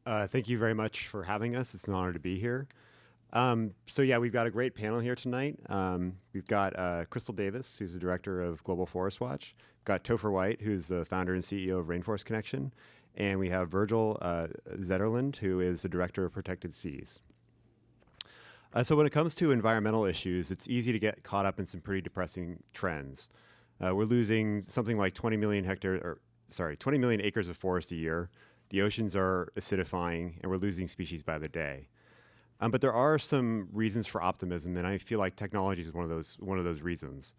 Thank you very much for having us. It's an honor to be here. We've got a great panel here tonight. We've got Crystal Davis, who's the director of Global Forest Watch. We've got Topher White, who's the founder and CEO of Rainforest Connection. And we have Virgil Zetterlind, who is the director of Protected Seas. So when it comes to environmental issues, it's easy to get caught up in some pretty depressing trends. We're losing something like 20 million acres of forest a year. The oceans are acidifying, and we're losing species by the day. But there are some reasons for optimism, and I feel like technology is one of those reasons.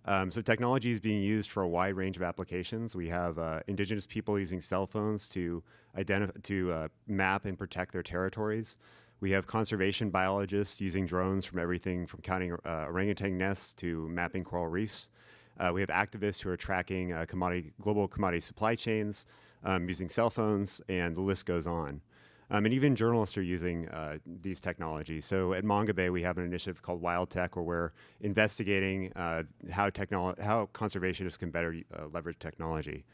So technology is being used for a wide range of applications. We have indigenous people using cell phones to map and protect their territories. We have conservation biologists using drones from everything from counting orangutan nests to mapping coral reefs. We have activists who are tracking global commodity supply chains using cell phones, and the list goes on. And even journalists are using these technologies. So at Mongabay, we have an initiative called Wild Tech, where we're investigating how conservationists can better leverage technology.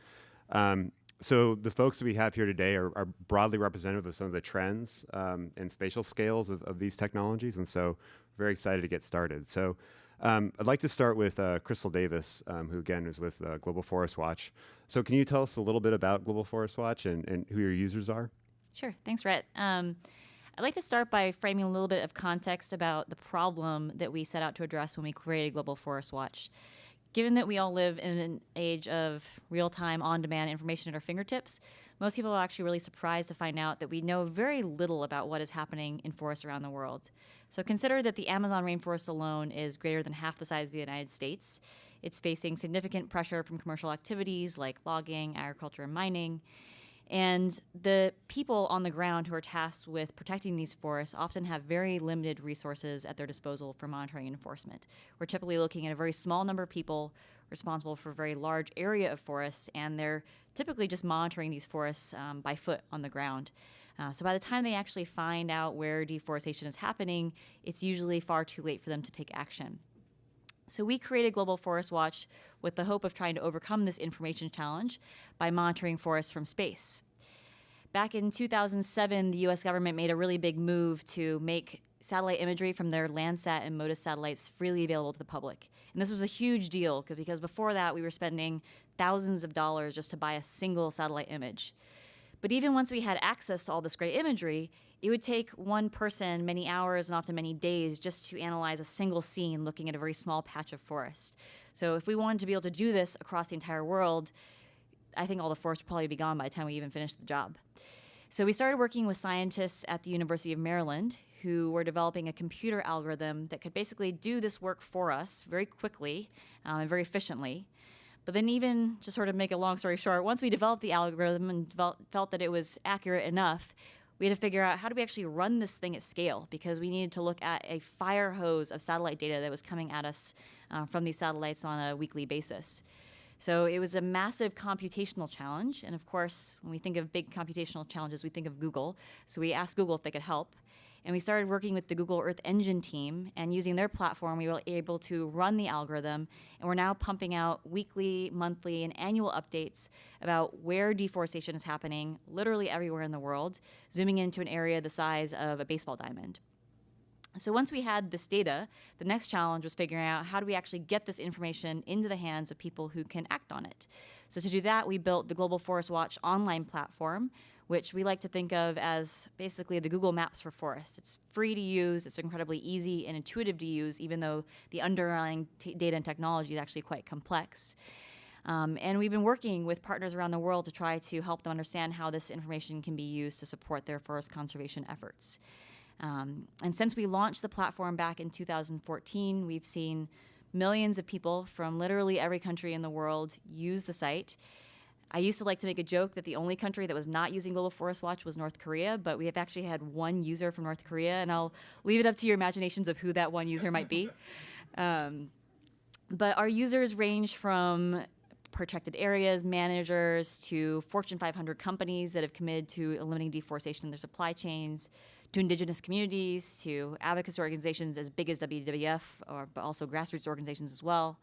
So the folks that we have here today are broadly representative of some of the trends and spatial scales of these technologies, and so very excited to get started. So I'd like to start with Crystal Davis, who again is with Global Forest Watch. So can you tell us a little bit about Global Forest Watch and who your users are? Sure. Thanks, Rhett. I'd like to start by framing a little bit of context about the problem that we set out to address when we created Global Forest Watch. Given that we all live in an age of real-time, on-demand information at our fingertips, most people are actually really surprised to find out that we know very little about what is happening in forests around the world. So consider that the Amazon rainforest alone is greater than half the size of the United States. It's facing significant pressure from commercial activities like logging, agriculture, and mining. And the people on the ground who are tasked with protecting these forests often have very limited resources at their disposal for monitoring and enforcement. We're typically looking at a very small number of people responsible for a very large area of forests, and they're typically just monitoring these forests by foot on the ground. So by the time they actually find out where deforestation is happening, it's usually far too late for them to take action. So we created Global Forest Watch with the hope of trying to overcome this information challenge by monitoring forests from space. Back in 2007, the US government made a really big move to make satellite imagery from their Landsat and MODIS satellites freely available to the public. And this was a huge deal because before that, we were spending thousands of dollars just to buy a single satellite image. But even once we had access to all this great imagery, it would take one person many hours and often many days just to analyze a single scene looking at a very small patch of forest. So if we wanted to be able to do this across the entire world, I think all the forest would probably be gone by the time we even finished the job. So we started working with scientists at the University of Maryland who were developing a computer algorithm that could basically do this work for us very quickly and very efficiently. But then even, to sort of make a long story short, once we developed the algorithm and felt that it was accurate enough, we had to figure out how do we actually run this thing at scale, because we needed to look at a fire hose of satellite data that was coming at us from these satellites on a weekly basis. So it was a massive computational challenge. And of course, when we think of big computational challenges, we think of Google. So we asked Google if they could help. And we started working with the Google Earth Engine team, and using their platform, we were able to run the algorithm, and we're now pumping out weekly, monthly, and annual updates about where deforestation is happening literally everywhere in the world, zooming into an area the size of a baseball diamond. So once we had this data, the next challenge was figuring out how do we actually get this information into the hands of people who can act on it. So to do that, we built the Global Forest Watch online platform, which we like to think of as basically the Google Maps for forests. It's free to use, it's incredibly easy and intuitive to use, even though the underlying data and technology is actually quite complex. And we've been working with partners around the world to try to help them understand how this information can be used to support their forest conservation efforts. And since we launched the platform back in 2014, we've seen millions of people from literally every country in the world use the site. I used to like to make a joke that the only country that was not using Global Forest Watch was North Korea, but we have actually had one user from North Korea, and I'll leave it up to your imaginations of who that one user might be. But our users range from protected areas, managers, to Fortune 500 companies that have committed to eliminating deforestation in their supply chains, to indigenous communities, to advocacy organizations as big as WWF, but also grassroots organizations as well.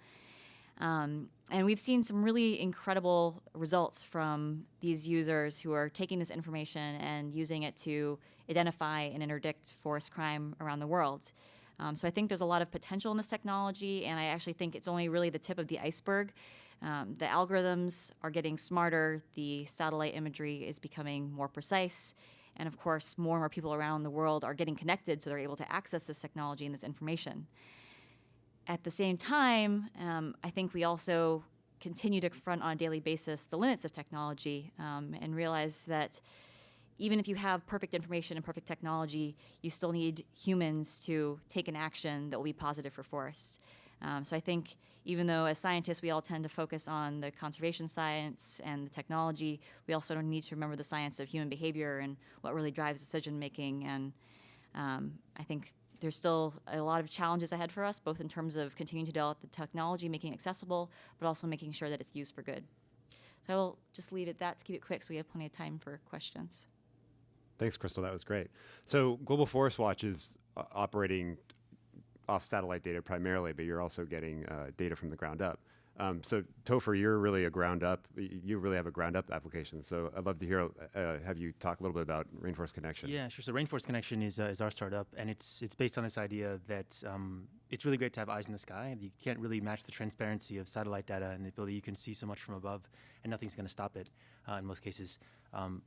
And we've seen some really incredible results from these users who are taking this information and using it to identify and interdict forest crime around the world. So I think there's a lot of potential in this technology, and I actually think it's only really the tip of the iceberg. The algorithms are getting smarter, the satellite imagery is becoming more precise, and of course, more and more people around the world are getting connected, so they're able to access this technology and this information. At the same time, I think we also continue to confront on a daily basis the limits of technology, and realize that even if you have perfect information and perfect technology, you still need humans to take an action that will be positive for forests. So I think even though as scientists we all tend to focus on the conservation science and the technology, we also need to remember the science of human behavior and what really drives decision making. And I think there's still a lot of challenges ahead for us, both in terms of continuing to develop the technology, making it accessible, but also making sure that it's used for good. So I will just leave it at that to keep it quick so we have plenty of time for questions. Thanks, Crystal. That was great. So Global Forest Watch is operating off satellite data primarily, but you're also getting data from the ground up. So Topher, you're really a ground up. You really have a ground up application. So I'd love to hear, have you talk a little bit about Rainforest Connection. Yeah, sure. So Rainforest Connection is our startup, and it's based on this idea that it's really great to have eyes in the sky. You can't really match the transparency of satellite data and the ability you can see so much from above, and nothing's going to stop it in most cases.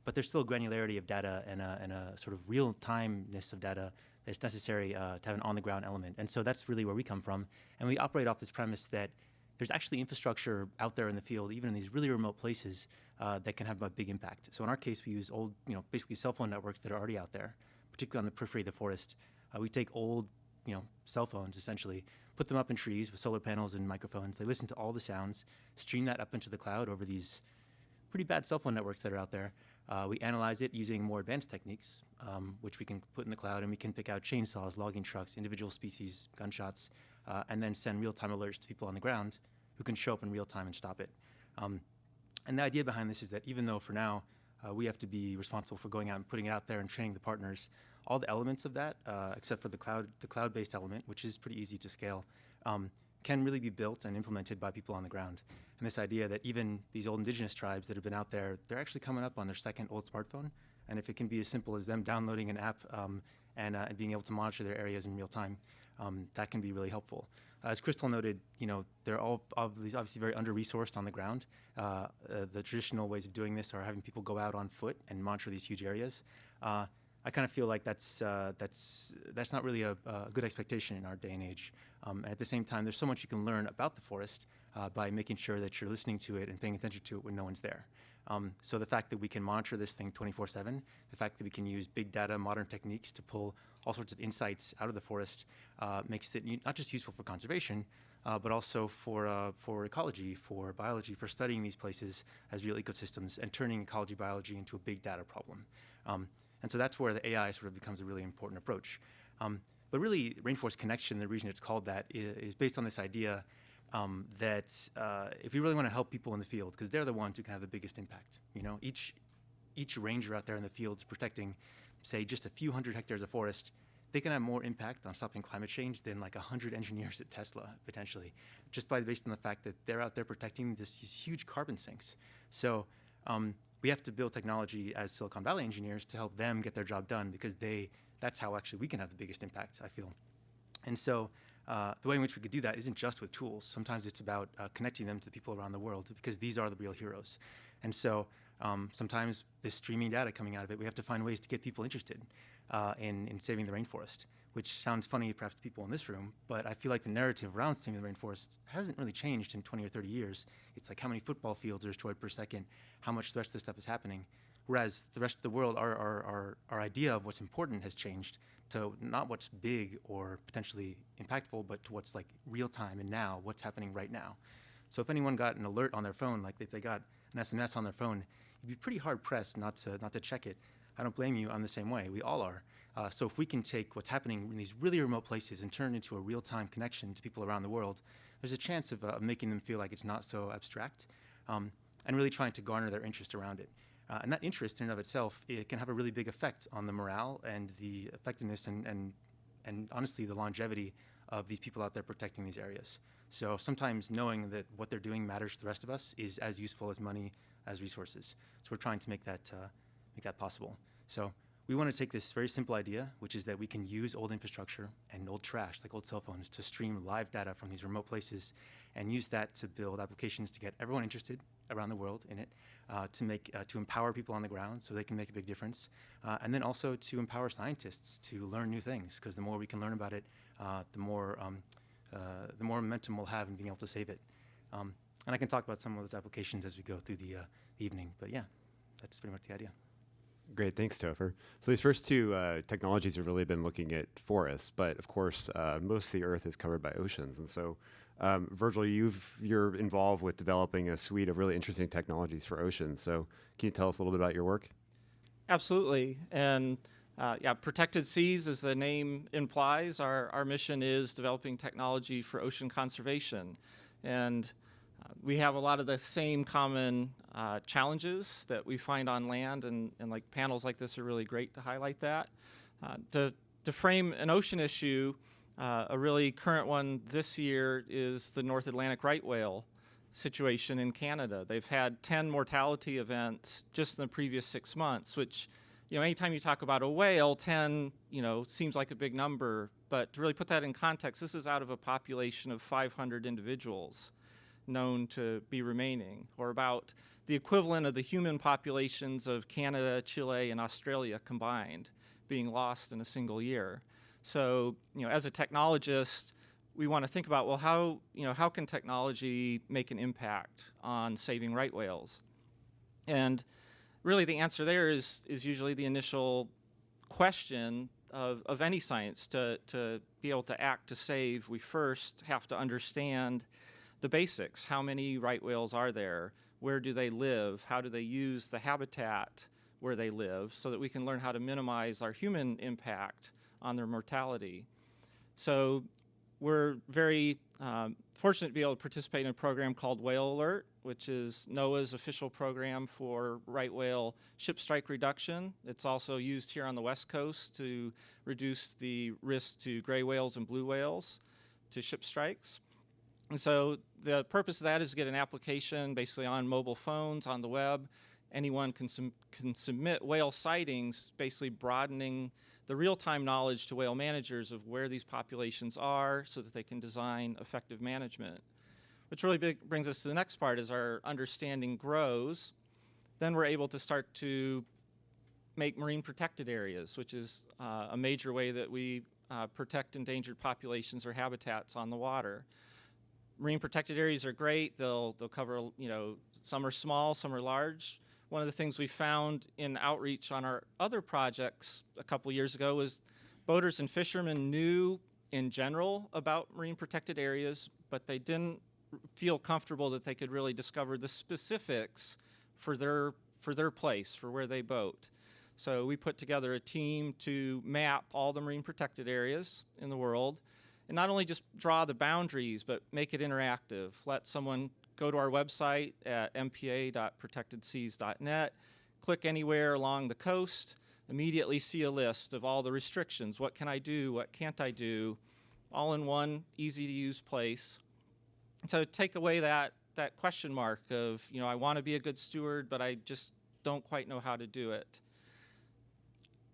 But there's still granularity of data and a sort of real-timeness of data that's necessary to have an on-the-ground element. And so that's really where we come from. And we operate off this premise that there's actually infrastructure out there in the field, even in these really remote places, that can have a big impact. So in our case, we use old, basically cell phone networks that are already out there, particularly on the periphery of the forest. We take old, cell phones, essentially, put them up in trees with solar panels and microphones. They listen to all the sounds, stream that up into the cloud over these pretty bad cell phone networks that are out there. We analyze it using more advanced techniques, which we can put in the cloud, and we can pick out chainsaws, logging trucks, individual species, gunshots, and then send real-time alerts to people on the ground who can show up in real time and stop it. And the idea behind this is that even though for now we have to be responsible for going out and putting it out there and training the partners, all the elements of that, except for the cloud-based element, which is pretty easy to scale, can really be built and implemented by people on the ground. And this idea that even these old indigenous tribes that have been out there, they're actually coming up on their second old smartphone. And if it can be as simple as them downloading an app and being able to monitor their areas in real time, that can be really helpful. As Crystal noted, they're all obviously very under-resourced on the ground. The traditional ways of doing this are having people go out on foot and monitor these huge areas. I kind of feel like that's not really a good expectation in our day and age. And at the same time, there's so much you can learn about the forest by making sure that you're listening to it and paying attention to it when no one's there. So the fact that we can monitor this thing 24/7, the fact that we can use big data, modern techniques to pull all sorts of insights out of the forest makes it not just useful for conservation, but also for ecology, for biology, for studying these places as real ecosystems and turning ecology biology into a big data problem. And so that's where the AI sort of becomes a really important approach. But really, Rainforest Connection, the reason it's called that is based on this idea that if we really want to help people in the field, because they're the ones who can have the biggest impact. Each ranger out there in the fields protecting, say, just a few hundred hectares of forest, they can have more impact on stopping climate change than like 100 engineers at Tesla, potentially, just based on the fact that they're out there protecting these huge carbon sinks. So we have to build technology as Silicon Valley engineers to help them get their job done, because that's how actually we can have the biggest impacts, I feel. And so the way in which we could do that isn't just with tools. Sometimes it's about connecting them to the people around the world, because these are the real heroes. And so sometimes this streaming data coming out of it, we have to find ways to get people interested in saving the rainforest, which sounds funny perhaps to people in this room, but I feel like the narrative around saving the rainforest hasn't really changed in 20 or 30 years. It's like how many football fields are destroyed per second, how much the rest of this stuff is happening. Whereas the rest of the world, our idea of what's important has changed to not what's big or potentially impactful, but to what's like real time and now, what's happening right now. So if anyone got an alert on their phone, like if they got an SMS on their phone, you'd be pretty hard pressed not to check it. I don't blame you. I'm the same way. We all are. So if we can take what's happening in these really remote places and turn it into a real-time connection to people around the world, there's a chance of making them feel like it's not so abstract, and really trying to garner their interest around it. And that interest in and of itself, it can have a really big effect on the morale and the effectiveness and honestly the longevity of these people out there protecting these areas. So sometimes knowing that what they're doing matters to the rest of us is as useful as money, as resources. So we're trying to make that possible. So we want to take this very simple idea, which is that we can use old infrastructure and old trash, like old cell phones, to stream live data from these remote places and use that to build applications to get everyone interested around the world in it, to empower people on the ground so they can make a big difference, and then also to empower scientists to learn new things, because the more we can learn about it, the more momentum we'll have in being able to save it. And I can talk about some of those applications as we go through the evening, but yeah, that's pretty much the idea. Great, thanks, Topher. So these first two technologies have really been looking at forests, but of course, most of the Earth is covered by oceans. And so, Virgil, you're involved with developing a suite of really interesting technologies for oceans. So can you tell us a little bit about your work? Absolutely. And Protected Seas, as the name implies, our mission is developing technology for ocean conservation. And we have a lot of the same common challenges that we find on land, and like panels like this are really great to highlight that. To frame an ocean issue, a really current one this year is the North Atlantic right whale situation in Canada. They've had 10 mortality events just in the previous 6 months, which, anytime you talk about a whale, 10, seems like a big number. But to really put that in context, this is out of a population of 500 individuals known to be remaining, or about the equivalent of the human populations of Canada, Chile, and Australia combined being lost in a single year. So, as a technologist, we want to think about, well, how can technology make an impact on saving right whales? And really the answer there is usually the initial question of any science. To be able to act to save, we first have to understand the basics. How many right whales are there? Where do they live? How do they use the habitat where they live, so that we can learn how to minimize our human impact on their mortality? So we're very fortunate to be able to participate in a program called Whale Alert, which is NOAA's official program for right whale ship strike reduction. It's also used here on the West Coast to reduce the risk to gray whales and blue whales to ship strikes. And so the purpose of that is to get an application basically on mobile phones, on the web. Anyone can submit whale sightings, basically broadening the real-time knowledge to whale managers of where these populations are, so that they can design effective management. Which really brings us to the next part. As our understanding grows, then we're able to start to make marine protected areas, which is a major way that we protect endangered populations or habitats on the water. Marine protected areas are great. They'll cover, some are small, some are large. One of the things we found in outreach on our other projects a couple years ago was boaters and fishermen knew in general about marine protected areas, but they didn't feel comfortable that they could really discover the specifics for their place, for where they boat. So we put together a team to map all the marine protected areas in the world, and not only just draw the boundaries, but make it interactive. Let someone go to our website at mpa.protectedseas.net, click anywhere along the coast, immediately see a list of all the restrictions. What can I do? What can't I do? All in one easy-to-use place. So take away that question mark of, I want to be a good steward, but I just don't quite know how to do it.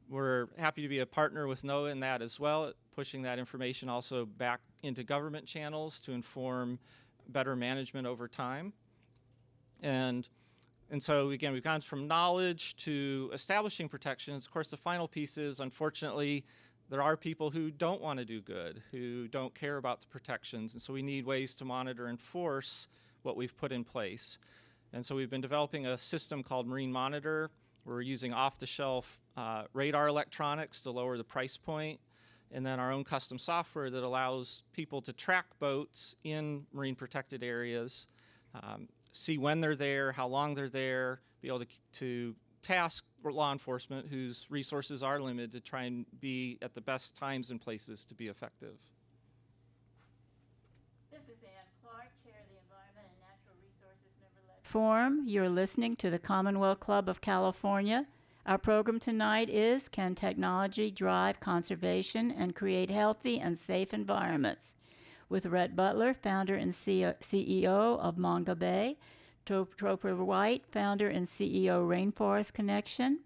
We're happy to be a partner with NOAA in that as well, pushing that information also back into government channels to inform better management over time. And so again, we've gone from knowledge to establishing protections. Of course, the final piece is, unfortunately, there are people who don't want to do good, who don't care about the protections, and so we need ways to monitor and enforce what we've put in place. And so we've been developing a system called Marine Monitor. We're using off-the-shelf radar electronics to lower the price point, and then our own custom software that allows people to track boats in marine protected areas, see when they're there, how long they're there, be able to task law enforcement whose resources are limited to try and be at the best times and places to be effective. This is Ann Clark, Chair of the Environment and Natural Resources Member-led Forum. You're listening to the Commonwealth Club of California. Our program tonight is Can Technology Drive Conservation and Create Healthy and Safe Environments? with Rhett Butler, founder and CEO of Mongabay, Topher White, founder and CEO Rainforest Connection,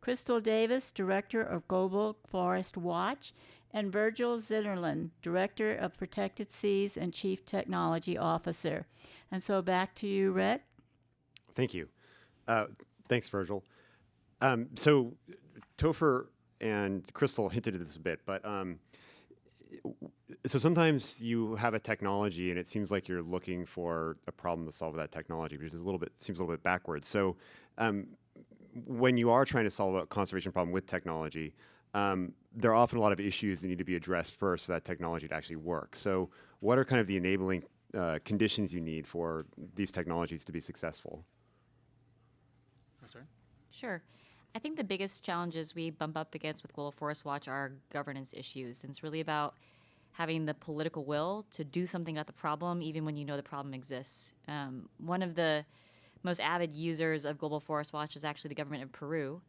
Crystal Davis, Director of Global Forest Watch, and Virgil Zetterlind, Director of Protected Seas and Chief Technology Officer. And so back to you, Rhett. Thank you. Thanks, Virgil. So Topher and Crystal hinted at this a bit, but so sometimes you have a technology and it seems like you're looking for a problem to solve with that technology, which is seems a little bit backwards. So when you are trying to solve a conservation problem with technology, there are often a lot of issues that need to be addressed first for that technology to actually work. So what are kind of the enabling conditions you need for these technologies to be successful? Sorry? Sure. I think the biggest challenges we bump up against with Global Forest Watch are governance issues. And it's really about having the political will to do something about the problem, even when you know the problem exists. One of the most avid users of Global Forest Watch is actually the government of Peru.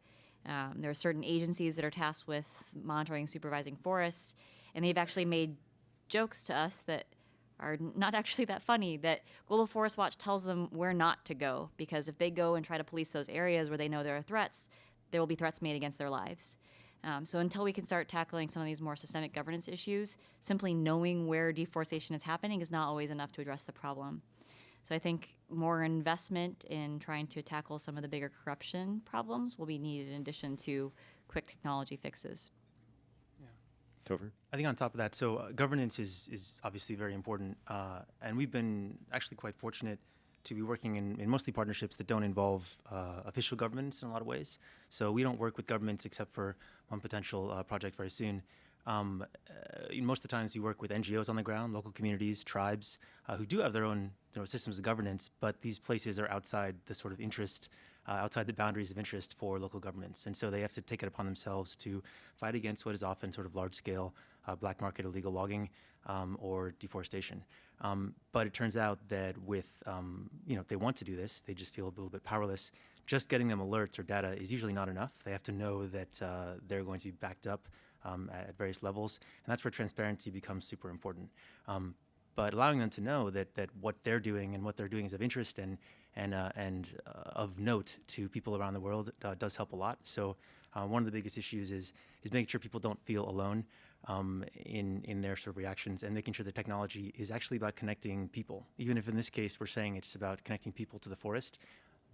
There are certain agencies that are tasked with monitoring and supervising forests, and they've actually made jokes to us that are not actually that funny, that Global Forest Watch tells them where not to go, because if they go and try to police those areas where they know there are threats, there will be threats made against their lives. So until we can start tackling some of these more systemic governance issues, simply knowing where deforestation is happening is not always enough to address the problem. So I think more investment in trying to tackle some of the bigger corruption problems will be needed in addition to quick technology fixes. Topher? I think on top of that, so governance is obviously very important, and we've been actually quite fortunate to be working in mostly partnerships that don't involve official governments in a lot of ways. So we don't work with governments except for one potential project very soon. Most of the times we work with NGOs on the ground, local communities, tribes, who do have their own systems of governance, but these places are outside the sort of interest, outside the boundaries of interest for local governments. And so they have to take it upon themselves to fight against what is often sort of large-scale black market illegal logging or deforestation. But it turns out that with, if they want to do this, they just feel a little bit powerless. Just getting them alerts or data is usually not enough. They have to know that they're going to be backed up at various levels, and that's where transparency becomes super important. But allowing them to know that what they're doing and what they're doing is of interest and of note to people around the world does help a lot. So one of the biggest issues is making sure people don't feel alone in their sort of reactions, and making sure the technology is actually about connecting people. Even if in this case we're saying it's about connecting people to the forest,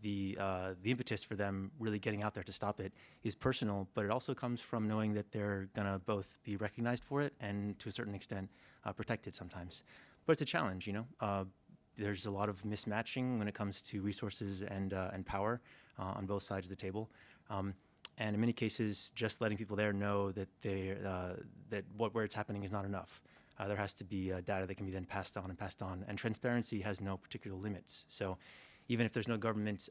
the impetus for them really getting out there to stop it is personal, but it also comes from knowing that they're going to both be recognized for it and to a certain extent protected sometimes. But it's a challenge, There's a lot of mismatching when it comes to resources and power on both sides of the table. And in many cases, just letting people there know that where it's happening is not enough. There has to be data that can be then passed on, and transparency has no particular limits. So even if there's no government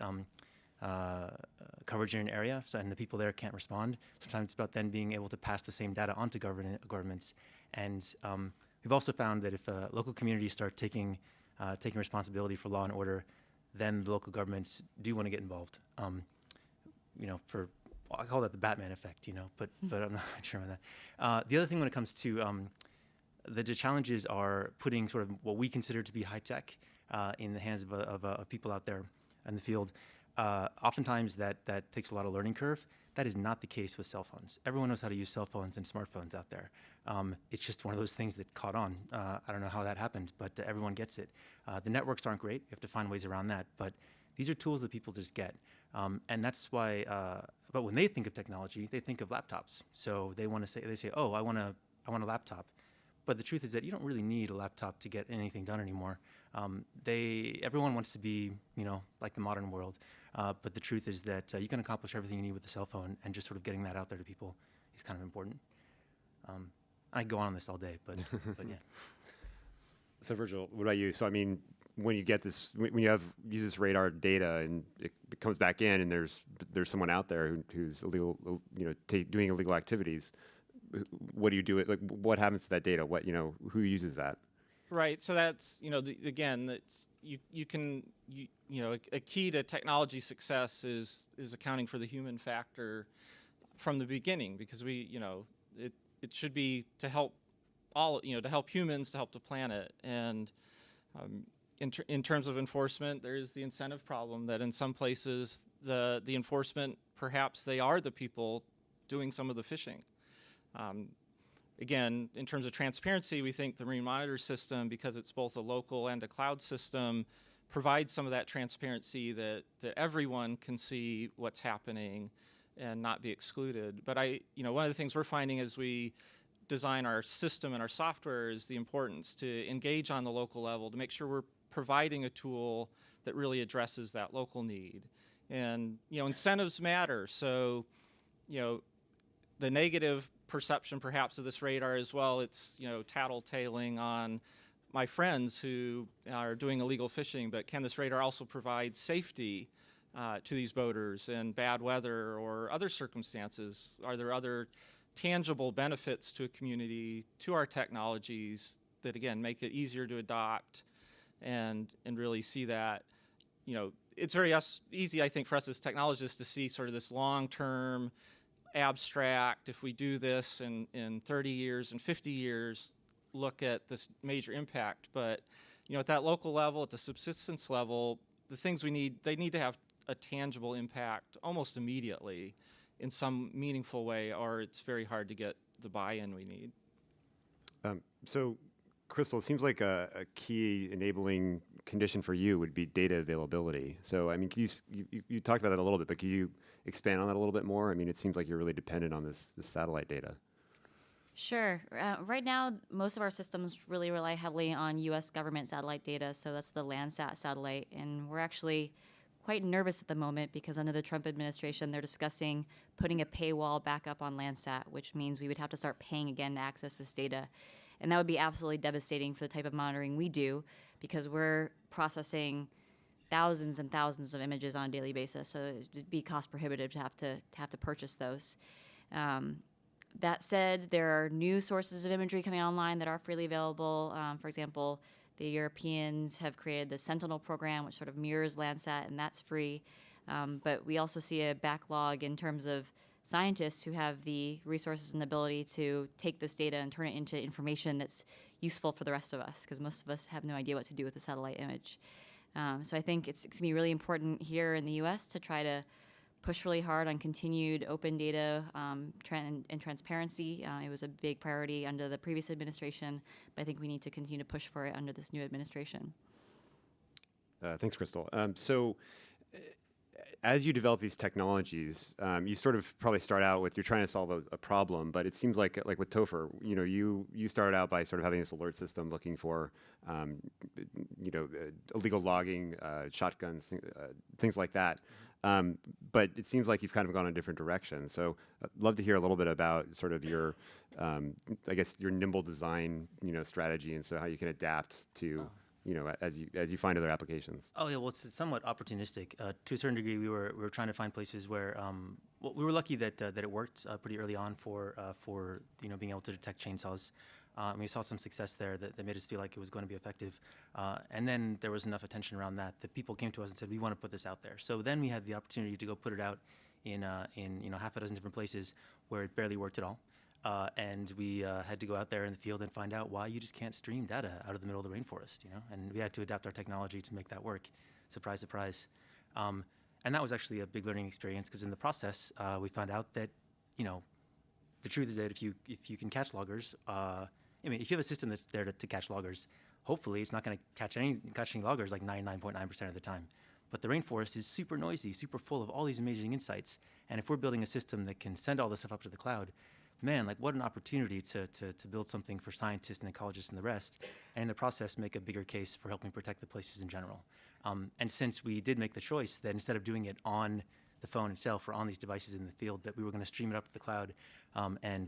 coverage in an area, and the people there can't respond, sometimes it's about then being able to pass the same data onto governments. And we've also found that if local communities start taking responsibility for law and order, then the local governments do want to get involved. I call that the Batman effect, but I'm not quite sure about that. The other thing when it comes to the challenges are putting sort of what we consider to be high tech in the hands of people out there in the field. Oftentimes that takes a lot of learning curve. That is not the case with cell phones. Everyone knows how to use cell phones and smartphones out there. It's just one of those things that caught on. I don't know how that happened, but everyone gets it. The networks aren't great. You have to find ways around that. But these are tools that people just get. And that's why, but when they think of technology, they think of laptops. So they say, oh, I want a laptop. But the truth is that you don't really need a laptop to get anything done anymore. Everyone wants to be, like the modern world. But the truth is that you can accomplish everything you need with a cell phone, and just sort of getting that out there to people is kind of important. I could go on this all day, but yeah. So Virgil, what about you? So I mean, when you get this, when you use this radar data and it comes back in, and there's someone out there who's illegal, doing illegal activities, what do you do? Like, what happens to that data? Who uses that? Right. So that's again, that's a key to technology success is accounting for the human factor from the beginning, because it should be to help to help humans, to help the planet. And in terms of enforcement, there's the incentive problem that in some places the enforcement, perhaps they are the people doing some of the fishing. Again, in terms of transparency, we think the Marine Monitor system, because it's both a local and a cloud system, provides some of that transparency that everyone can see what's happening and not be excluded. But one of the things we're finding as we design our system and our software is the importance to engage on the local level to make sure we're providing a tool that really addresses that local need. And incentives matter. So the negative perception perhaps of this radar as well, it's tattletaling on my friends who are doing illegal fishing, but can this radar also provide safety to these boaters in bad weather or other circumstances? Are there other tangible benefits to a community, to our technologies that again make it easier to adopt and really see that? It's very easy, I think, for us as technologists to see sort of this long-term abstract, if we do this in 30 years and 50 years, look at this major impact. But at that local level, at the subsistence level, the things we need, they need to have a tangible impact almost immediately in some meaningful way, or it's very hard to get the buy-in we need. So, Crystal, it seems like a key enabling condition for you would be data availability. So, I mean, you talked about that a little bit, but can you expand on that a little bit more? I mean, it seems like you're really dependent on this satellite data. Sure. Right now, most of our systems really rely heavily on U.S. government satellite data, so that's the Landsat satellite, and we're actually quite nervous at the moment because under the Trump administration, they're discussing putting a paywall back up on Landsat, which means we would have to start paying again to access this data. And that would be absolutely devastating for the type of monitoring we do because we're processing thousands and thousands of images on a daily basis, so it'd be cost prohibitive to have to purchase those. That said, there are new sources of imagery coming online that are freely available. For example, the Europeans have created the Sentinel program, which sort of mirrors Landsat, and that's free. But we also see a backlog in terms of scientists who have the resources and ability to take this data and turn it into information that's useful for the rest of us, because most of us have no idea what to do with a satellite image. So I think it's going to be really important here in the U.S. to try to push really hard on continued open data and transparency. It was a big priority under the previous administration, but I think we need to continue to push for it under this new administration. Thanks, Crystal. As you develop these technologies, you sort of probably start out with you're trying to solve a problem, but it seems like with Topher, you started out by sort of having this alert system looking for illegal logging, shotguns, things like that. But it seems like you've kind of gone in a different direction. So I'd love to hear a little bit about sort of your, I guess, your nimble design, strategy, and so how you can adapt to, as you find other applications. Oh yeah, well it's somewhat opportunistic. To a certain degree, we were trying to find places where, we were lucky that it worked pretty early on for being able to detect chainsaws. And we saw some success there that made us feel like it was going to be effective. And then there was enough attention around that people came to us and said, we want to put this out there. So then we had the opportunity to go put it out in half a dozen different places where it barely worked at all. And we had to go out there in the field and find out why you just can't stream data out of the middle of the rainforest, And we had to adapt our technology to make that work. Surprise, surprise. And that was actually a big learning experience because in the process, we found out that, the truth is that if you can catch loggers, if you have a system that's there to catch loggers, hopefully it's not going to catch any loggers like 99.9% of the time. But the rainforest is super noisy, super full of all these amazing insights. And if we're building a system that can send all this stuff up to the cloud, man, like what an opportunity to build something for scientists and ecologists and the rest, and in the process make a bigger case for helping protect the places in general. And since we did make the choice that instead of doing it on the phone itself or on these devices in the field, that we were going to stream it up to the cloud and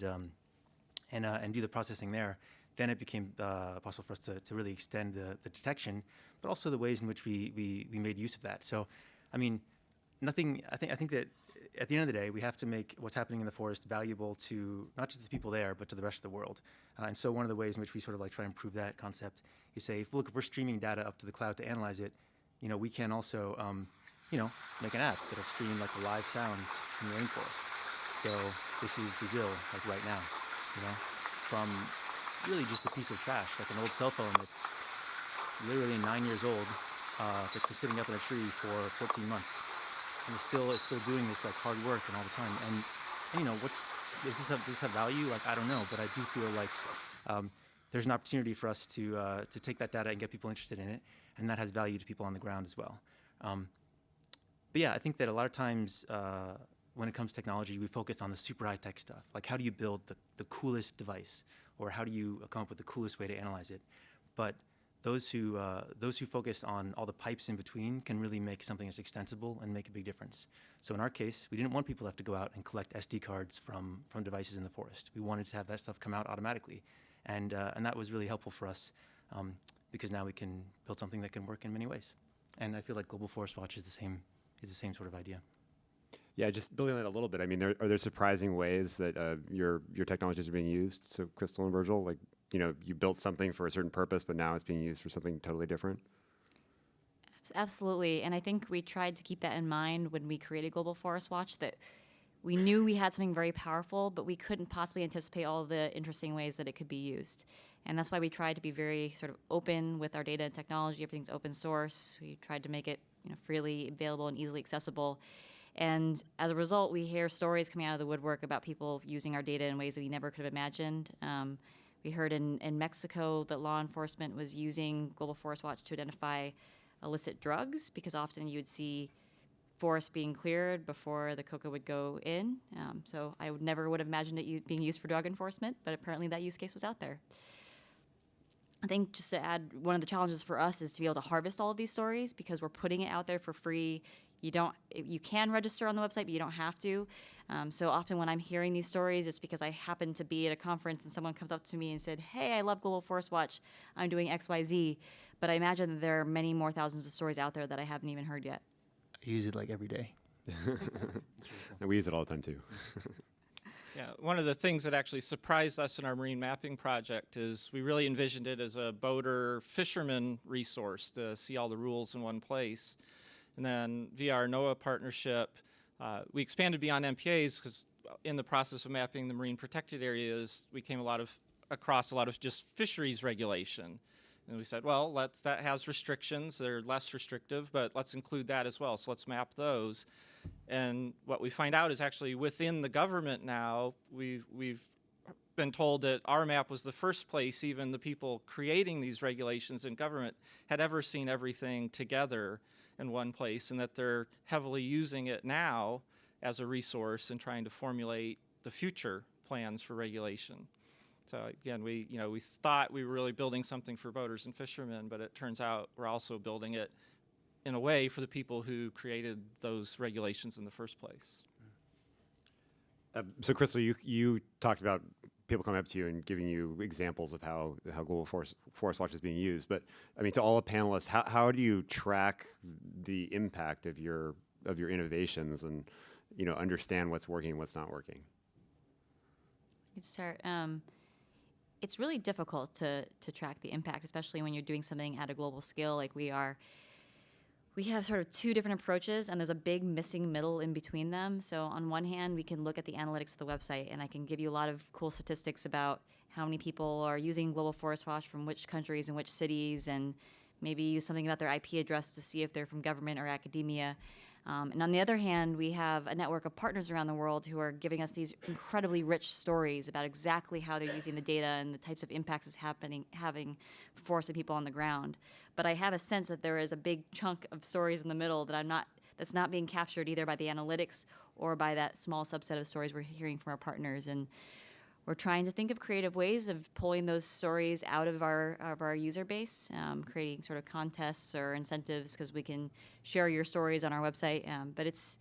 do the processing there, then it became possible for us to really extend the detection, but also the ways in which we made use of that. So, I mean, I think that at the end of the day, we have to make what's happening in the forest valuable to not just the people there, but to the rest of the world. And so one of the ways in which we sort of like try to improve that concept is say, if we're streaming data up to the cloud to analyze it, we can also, make an app that'll stream like the live sounds from the rainforest. So this is Brazil, like right now, from really just a piece of trash, like an old cell phone that's literally 9 years old, that's been sitting up in a tree for 14 months, and it's still doing this like hard work and all the time. And you know, does this have value? Like, I don't know, but I do feel like there's an opportunity for us to take that data and get people interested in it, and that has value to people on the ground as well. But yeah, I think that a lot of times when it comes to technology, we focus on the super high-tech stuff, like how do you build the coolest device, or how do you come up with the coolest way to analyze it. But those who focus on all the pipes in between can really make something that's extensible and make a big difference. So in our case, we didn't want people to have to go out and collect SD cards from devices in the forest. We wanted to have that stuff come out automatically, and that was really helpful for us because now we can build something that can work in many ways. And I feel like Global Forest Watch is the same sort of idea. Yeah, just building on that a little bit. I mean, are there surprising ways that your technologies are being used? So, Crystal and Virgil, like, you know, you built something for a certain purpose, but now it's being used for something totally different? Absolutely. And I think we tried to keep that in mind when we created Global Forest Watch, that we knew we had something very powerful, but we couldn't possibly anticipate all the interesting ways that it could be used. And that's why we tried to be very sort of open with our data and technology. Everything's open source. We tried to make it, you know, freely available and easily accessible. And as a result, we hear stories coming out of the woodwork about people using our data in ways that we never could have imagined. We heard in Mexico that law enforcement was using Global Forest Watch to identify illicit drugs, because often you would see forests being cleared before the coca would go in. So I never would have imagined it being used for drug enforcement, but apparently that use case was out there. I think just to add, one of the challenges for us is to be able to harvest all of these stories, because we're putting it out there for free. You can register on the website, but you don't have to. So often when I'm hearing these stories, it's because I happen to be at a conference and someone comes up to me and said, hey, I love Global Forest Watch. I'm doing XYZ. But I imagine that there are many more thousands of stories out there that I haven't even heard yet. I use it like every day. And we use it all the time too. Yeah, one of the things that actually surprised us in our marine mapping project is we really envisioned it as a boater fisherman resource to see all the rules in one place. And then via our NOAA partnership, we expanded beyond MPAs, because in the process of mapping the marine protected areas, we came across a lot of just fisheries regulation. And we said, well, that has restrictions. They're less restrictive, but let's include that as well. So let's map those. And what we find out is actually within the government now, we've been told that our map was the first place even the people creating these regulations in government had ever seen everything together in one place, and that they're heavily using it now as a resource and trying to formulate the future plans for regulation. So again, we thought we were really building something for boaters and fishermen, but it turns out we're also building it in a way for the people who created those regulations in the first place. So, Crystal, you talked about people coming up to you and giving you examples of how Global Forest Watch is being used. But I mean, to all the panelists, how do you track the impact of your innovations and, you know, understand what's working and what's not working? Let's start. It's really difficult to track the impact, especially when you're doing something at a global scale like we are. We have sort of two different approaches, and there's a big missing middle in between them. So on one hand, we can look at the analytics of the website, and I can give you a lot of cool statistics about how many people are using Global Forest Watch from which countries and which cities, and maybe use something about their IP address to see if they're from government or academia. And on the other hand, we have a network of partners around the world who are giving us these incredibly rich stories about exactly how they're using the data and the types of impacts it's having for forests and people on the ground. But I have a sense that there is a big chunk of stories in the middle that's not being captured either by the analytics or by that small subset of stories we're hearing from our partners. And we're trying to think of creative ways of pulling those stories out of our user base, creating sort of contests or incentives, because we can share your stories on our website. But it's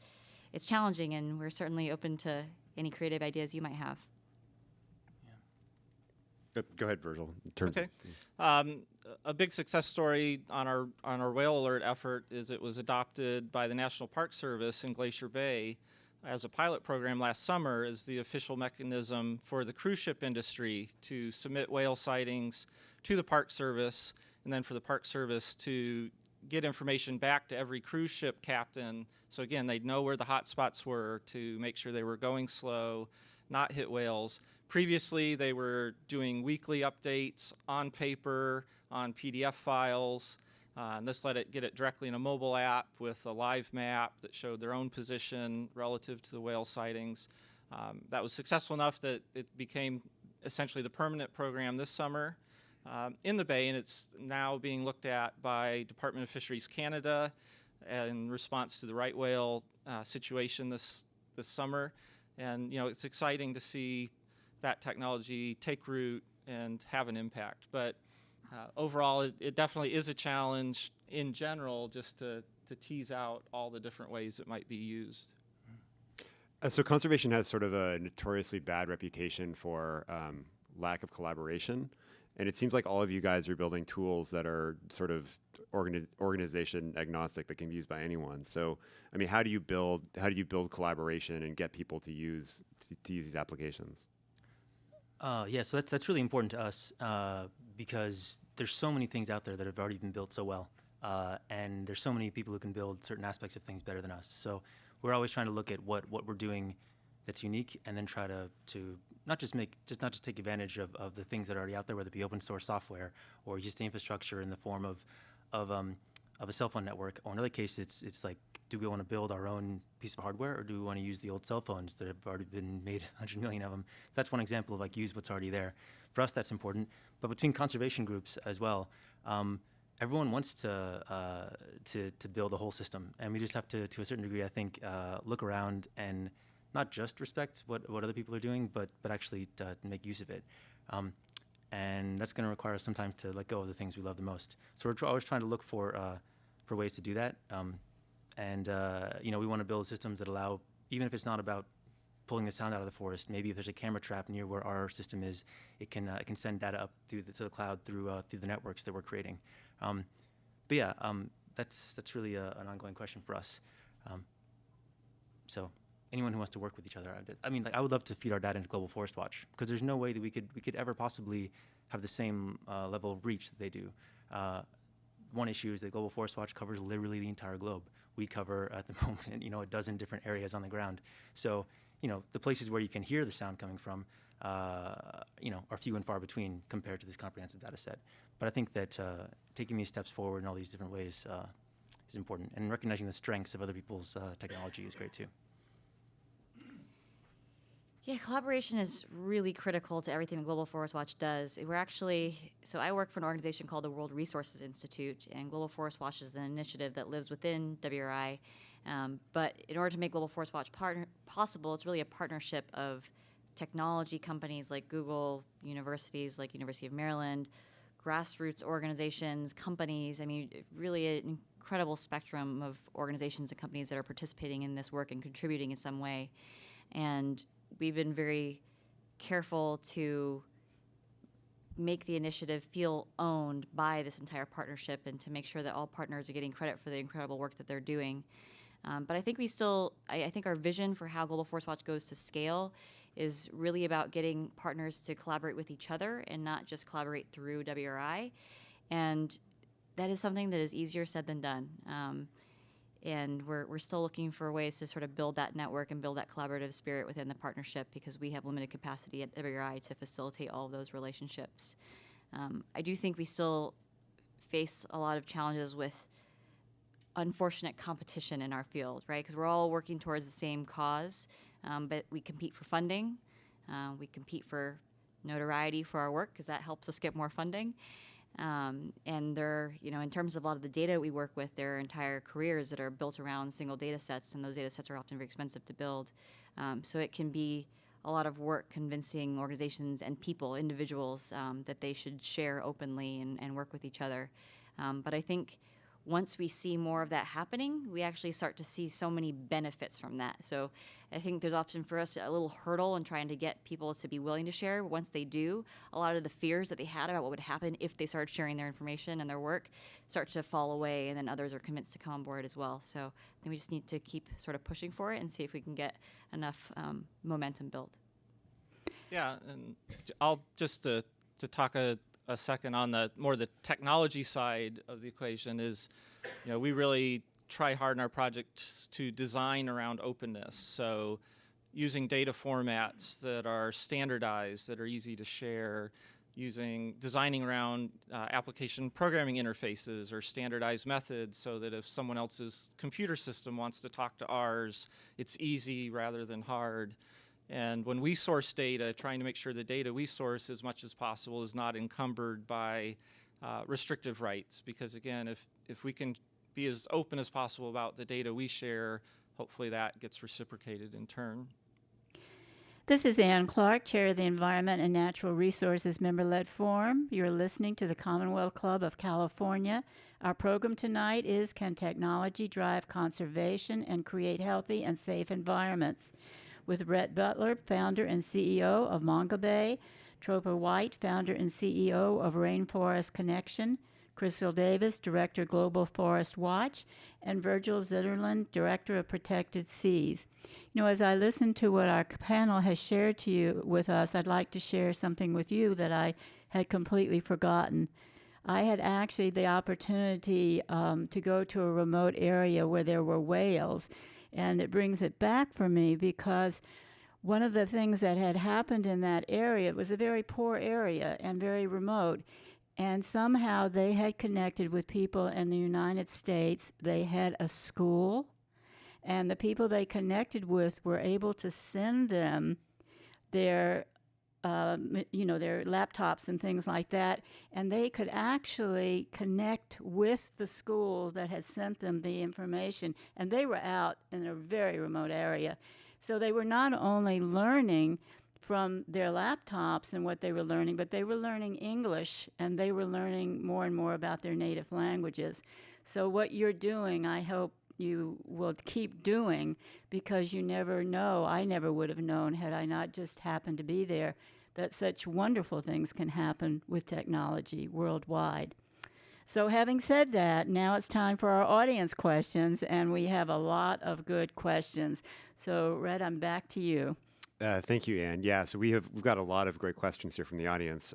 challenging, and we're certainly open to any creative ideas you might have. Go ahead, Virgil. Okay. A big success story on our whale alert effort is it was adopted by the National Park Service in Glacier Bay as a pilot program last summer as the official mechanism for the cruise ship industry to submit whale sightings to the Park Service, and then for the Park Service to get information back to every cruise ship captain. So again, they'd know where the hot spots were to make sure they were going slow, not hit whales, Previously, they were doing weekly updates on paper, on PDF files, and this let it get it directly in a mobile app with a live map that showed their own position relative to the whale sightings. That was successful enough that it became essentially the permanent program this summer in the Bay, and it's now being looked at by Department of Fisheries Canada in response to the right whale situation this summer. And it's exciting to see that technology take root and have an impact. But overall, it definitely is a challenge in general just to tease out all the different ways it might be used. So conservation has sort of a notoriously bad reputation for lack of collaboration. And it seems like all of you guys are building tools that are sort of organization agnostic that can be used by anyone. So, I mean, how do you build collaboration and get people to use these applications? Yeah, so that's really important to us because there's so many things out there that have already been built so well, and there's so many people who can build certain aspects of things better than us. So we're always trying to look at what we're doing that's unique, and then try to not just take advantage of the things that are already out there, whether it be open source software or just the infrastructure in the form of a cell phone network. Or in other cases, it's like, do we want to build our own piece of hardware, or do we want to use the old cell phones that have already been made, 100 million of them? That's one example of like use what's already there. For us, that's important. But between conservation groups as well, everyone wants to build a whole system, and we just have to a certain degree, I think, look around and not just respect what other people are doing, but actually make use of it. And that's going to require us sometimes to let go of the things we love the most. So we're always trying to look for ways to do that. We want to build systems that allow, even if it's not about pulling the sound out of the forest, maybe if there's a camera trap near where our system is, it can send data up to the cloud through the networks that we're creating. That's really an ongoing question for us. So anyone who wants to work with each other, I would love to feed our data into Global Forest Watch, because there's no way that we could ever possibly have the same level of reach that they do. One issue is that Global Forest Watch covers literally the entire globe. We cover at the moment, a dozen different areas on the ground. So, the places where you can hear the sound coming from, are few and far between compared to this comprehensive data set. But I think that taking these steps forward in all these different ways is important, and recognizing the strengths of other people's technology is great too. Yeah, collaboration is really critical to everything the Global Forest Watch does. So I work for an organization called the World Resources Institute, and Global Forest Watch is an initiative that lives within WRI. But in order to make Global Forest Watch possible, it's really a partnership of technology companies like Google, universities like University of Maryland, grassroots organizations, companies. I mean, really an incredible spectrum of organizations and companies that are participating in this work and contributing in some way. And we've been very careful to make the initiative feel owned by this entire partnership, and to make sure that all partners are getting credit for the incredible work that they're doing. But I think I think our vision for how Global Forest Watch goes to scale is really about getting partners to collaborate with each other and not just collaborate through WRI. And that is something that is easier said than done. And we're still looking for ways to sort of build that network and build that collaborative spirit within the partnership, because we have limited capacity at WRI to facilitate all of those relationships. I do think we still face a lot of challenges with unfortunate competition in our field, right? Because we're all working towards the same cause, but we compete for funding. We compete for notoriety for our work, because that helps us get more funding. And they're, in terms of a lot of the data we work with, there are entire careers that are built around single data sets, and those data sets are often very expensive to build. So it can be a lot of work convincing organizations and people, individuals, that they should share openly and work with each other. But I think once we see more of that happening, we actually start to see so many benefits from that. So I think there's often for us a little hurdle in trying to get people to be willing to share. Once they do, a lot of the fears that they had about what would happen if they started sharing their information and their work start to fall away, and then others are convinced to come on board as well. So I think we just need to keep sort of pushing for it and see if we can get enough momentum built. Yeah, and I'll just to talk a second on the technology side of the equation is, we really try hard in our projects to design around openness. So using data formats that are standardized, that are easy to share, designing around application programming interfaces or standardized methods so that if someone else's computer system wants to talk to ours, it's easy rather than hard. And when we source data, trying to make sure the data we source as much as possible is not encumbered by restrictive rights, because again, if we can be as open as possible about the data we share, hopefully that gets reciprocated in turn. This is Ann Clark, Chair of the Environment and Natural Resources Member-Led Forum. You're listening to the Commonwealth Club of California. Our program tonight is Can Technology Drive Conservation and Create Healthy and Safe Environments? With Rhett Butler, founder and CEO of Mongabay, Topher White, founder and CEO of Rainforest Connection, Crystal Davis, Director, Global Forest Watch, and Virgil Zetterlind, Director of Protected Seas. You know, as I listen to what our panel has shared to you with us, I'd like to share something with you that I had completely forgotten. I had actually the opportunity to go to a remote area where there were whales, and it brings it back for me because one of the things that had happened in that area, it was a very poor area and very remote, and somehow they had connected with people in the United States. They had a school, and the people they connected with were able to send them their their laptops and things like that, and they could actually connect with the school that had sent them the information, and they were out in a very remote area. So they were not only learning from their laptops and what they were learning, but they were learning English, and they were learning more and more about their native languages. So what you're doing, I hope you will keep doing, because you never know. I never would have known, had I not just happened to be there, that such wonderful things can happen with technology worldwide. So having said that, now it's time for our audience questions, and we have a lot of good questions. So Rhett, I'm back to you. Thank you, Ann. Yeah, so we've got a lot of great questions here from the audience.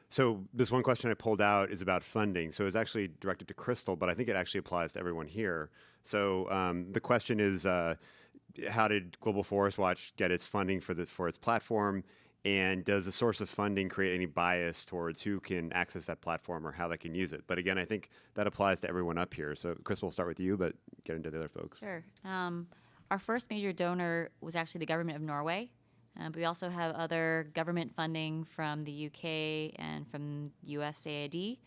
So this one question I pulled out is about funding. So it's actually directed to Crystal, but I think it actually applies to everyone here. So the question is, how did Global Forest Watch get its funding for its platform? And does the source of funding create any bias towards who can access that platform or how they can use it? But again, I think that applies to everyone up here. So Crystal, we'll start with you, but get into the other folks. Sure. Our first major donor was actually the government of Norway. But we also have other government funding from the UK and from USAID,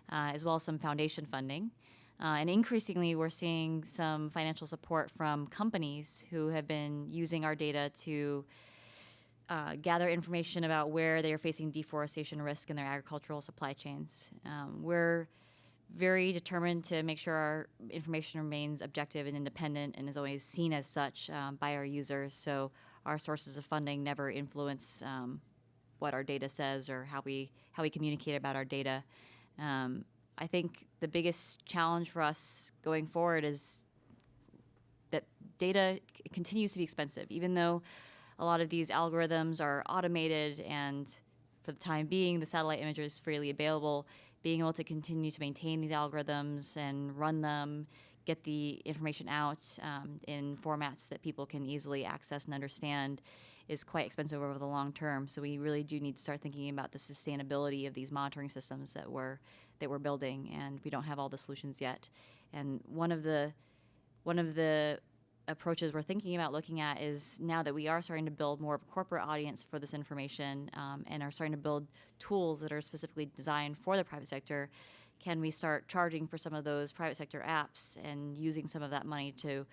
as well as some foundation funding. And increasingly, we're seeing some financial support from companies who have been using our data to gather information about where they are facing deforestation risk in their agricultural supply chains. We're very determined to make sure our information remains objective and independent and is always seen as such by our users. So our sources of funding never influence what our data says or how we communicate about our data. I think the biggest challenge for us going forward is that data continues to be expensive, even though a lot of these algorithms are automated and for the time being the satellite imagery is freely available. Being able to continue to maintain these algorithms and run them, get the information out in formats that people can easily access and understand is quite expensive over the long term. So we really do need to start thinking about the sustainability of these monitoring systems that we're building, and we don't have all the solutions yet. And one of the approaches we're thinking about looking at is, now that we are starting to build more of a corporate audience for this information and are starting to build tools that are specifically designed for the private sector, can we start charging for some of those private sector apps and using some of that money to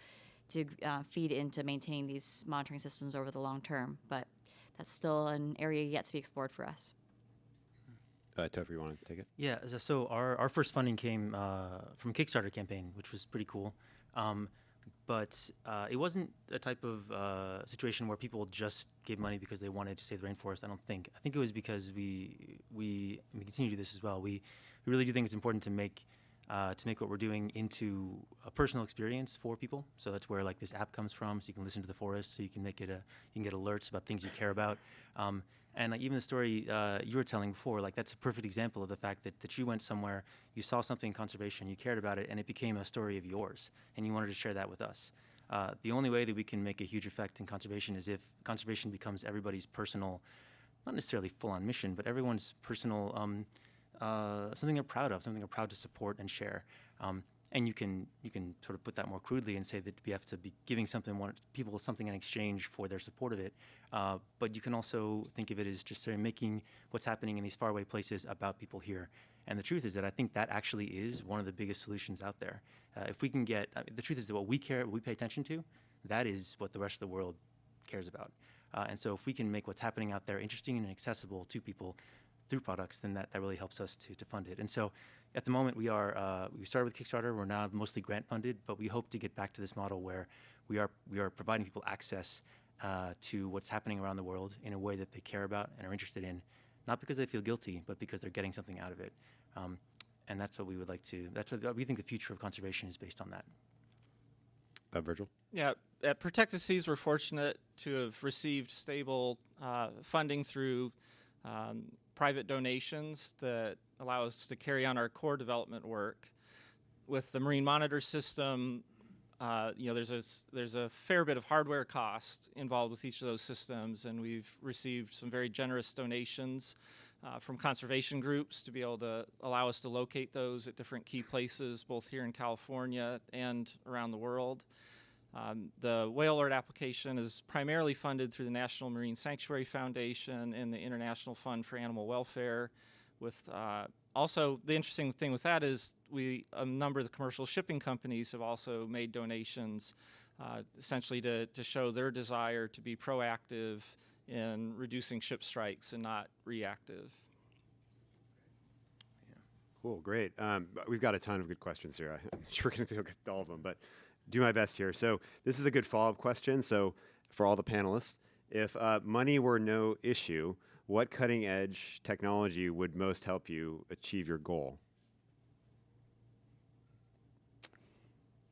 feed into maintaining these monitoring systems over the long term? But that's still an area yet to be explored for us. Topher, you want to take it? Yeah, so our first funding came from a Kickstarter campaign, which was pretty cool. But it wasn't a type of situation where people just gave money because they wanted to save the rainforest, I don't think. I think it was because we continue to do this as well. We really do think it's important to make what we're doing into a personal experience for people. So that's where like this app comes from, so you can listen to the forest, so you can make it you can get alerts about things you care about. And like even the story you were telling before, like that's a perfect example of the fact that you went somewhere, you saw something in conservation, you cared about it, and it became a story of yours, and you wanted to share that with us. The only way that we can make a huge effect in conservation is if conservation becomes everybody's personal, not necessarily full-on mission, but everyone's personal, something they're proud of, something they're proud to support and share. And you can sort of put that more crudely and say that we have to be giving people something in exchange for their support of it. But you can also think of it as just sort of making what's happening in these faraway places about people here. And the truth is that I think that actually is one of the biggest solutions out there. If we can get, the truth is that what we pay attention to, that is what the rest of the world cares about. And so if we can make what's happening out there interesting and accessible to people through products, then that really helps us to fund it. And so at the moment we started with Kickstarter, we're now mostly grant funded, but we hope to get back to this model where we are providing people access to what's happening around the world in a way that they care about and are interested in, not because they feel guilty, but because they're getting something out of it. And that's what we would like to, that's what we think the future of conservation is based on that. Virgil? Yeah, at Protected Seas, we're fortunate to have received stable funding through private donations that allow us to carry on our core development work. With the Marine Monitor system, there's a fair bit of hardware cost involved with each of those systems, and we've received some very generous donations from conservation groups to be able to allow us to locate those at different key places, both here in California and around the world. The whale alert application is primarily funded through the National Marine Sanctuary Foundation and the International Fund for Animal Welfare. With also, the interesting thing with that is a number of the commercial shipping companies have also made donations, essentially to show their desire to be proactive in reducing ship strikes and not reactive. Cool, great. We've got a ton of good questions here. I'm sure we're going to get all of them, but do my best here. So this is a good follow-up question. So for all the panelists, if money were no issue, what cutting-edge technology would most help you achieve your goal?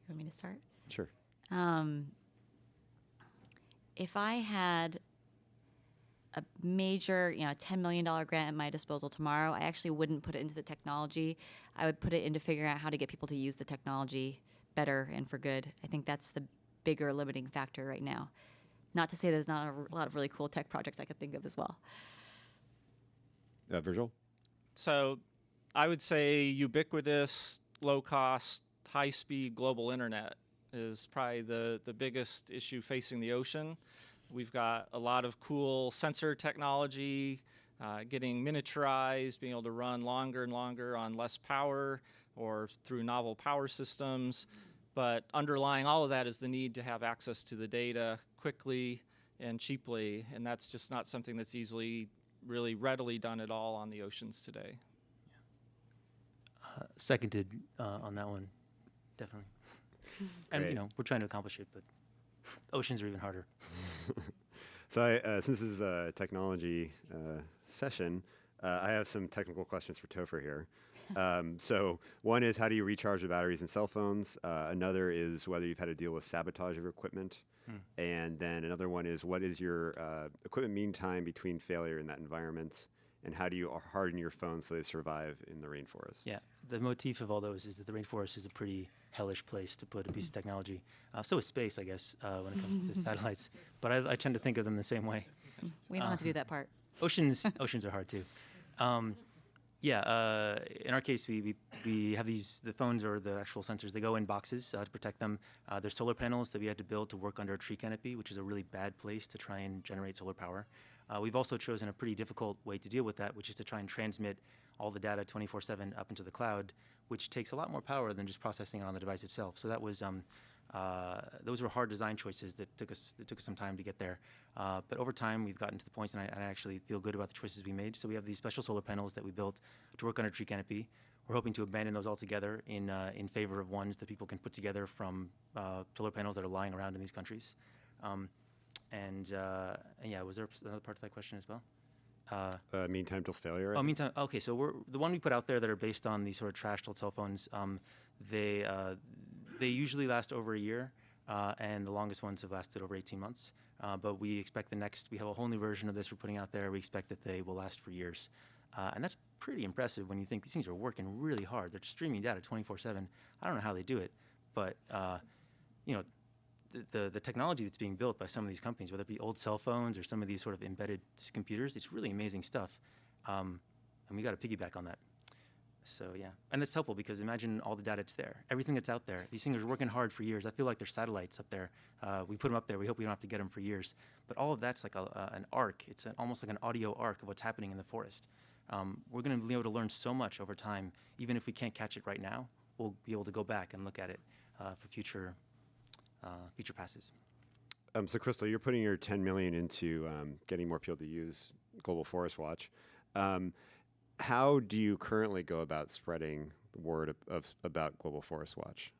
You want me to start? Sure. If I had a major, $10 million grant at my disposal tomorrow, I actually wouldn't put it into the technology. I would put it into figuring out how to get people to use the technology better and for good. I think that's the bigger limiting factor right now. Not to say there's not a lot of really cool tech projects I could think of as well. Virgil? So I would say ubiquitous, low-cost, high-speed global internet is probably the biggest issue facing the ocean. We've got a lot of cool sensor technology, getting miniaturized, being able to run longer and longer on less power or through novel power systems. But underlying all of that is the need to have access to the data quickly and cheaply, and that's just not something that's really readily done at all on the oceans today. Seconded on that one, definitely. And we're trying to accomplish it, but oceans are even harder. So since this is a technology session, I have some technical questions for Topher here. So one is, how do you recharge the batteries in cell phones? Another is whether you've had to deal with sabotage of your equipment. And then another one is, what is your equipment mean time between failure in that environment? And how do you harden your phones so they survive in the rainforest? Yeah, the motif of all those is that the rainforest is a pretty hellish place to put a piece of technology. So is space, I guess, when it comes to satellites. But I tend to think of them the same way. We don't have to do that part. Oceans are hard too. In our case, we have the phones or the actual sensors. They go in boxes to protect them. There's solar panels that we had to build to work under a tree canopy, which is a really bad place to try and generate solar power. We've also chosen a pretty difficult way to deal with that, which is to try and transmit all the data 24/7 up into the cloud, which takes a lot more power than just processing it on the device itself. So that was those were hard design choices that took us some time to get there. But over time, we've gotten to the points, and I actually feel good about the choices we made. So we have these special solar panels that we built to work under tree canopy. We're hoping to abandon those altogether in favor of ones that people can put together from solar panels that are lying around in these countries. And was there another part of that question as well? Mean time till failure? Meantime. Okay, so the one we put out there that are based on these sort of trashed old cell phones, they usually last over a year, and the longest ones have lasted over 18 months. But we expect we have a whole new version of this we're putting out there. We expect that they will last for years. And that's pretty impressive when you think these things are working really hard. They're streaming data 24/7. I don't know how they do it, but the technology that's being built by some of these companies, whether it be old cell phones or some of these sort of embedded computers, it's really amazing stuff. And we got to piggyback on that. So yeah, and that's helpful because imagine all the data that's there, everything that's out there. These things are working hard for years. I feel like there's satellites up there. We put them up there. We hope we don't have to get them for years. But all of that's like an arc. It's almost like an audio arc of what's happening in the forest. We're going to be able to learn so much over time. Even if we can't catch it right now, we'll be able to go back and look at it for future passes. So Crystal, you're putting your 10 million into getting more people to use Global Forest Watch. How do you currently go about spreading the word about Global Forest Watch?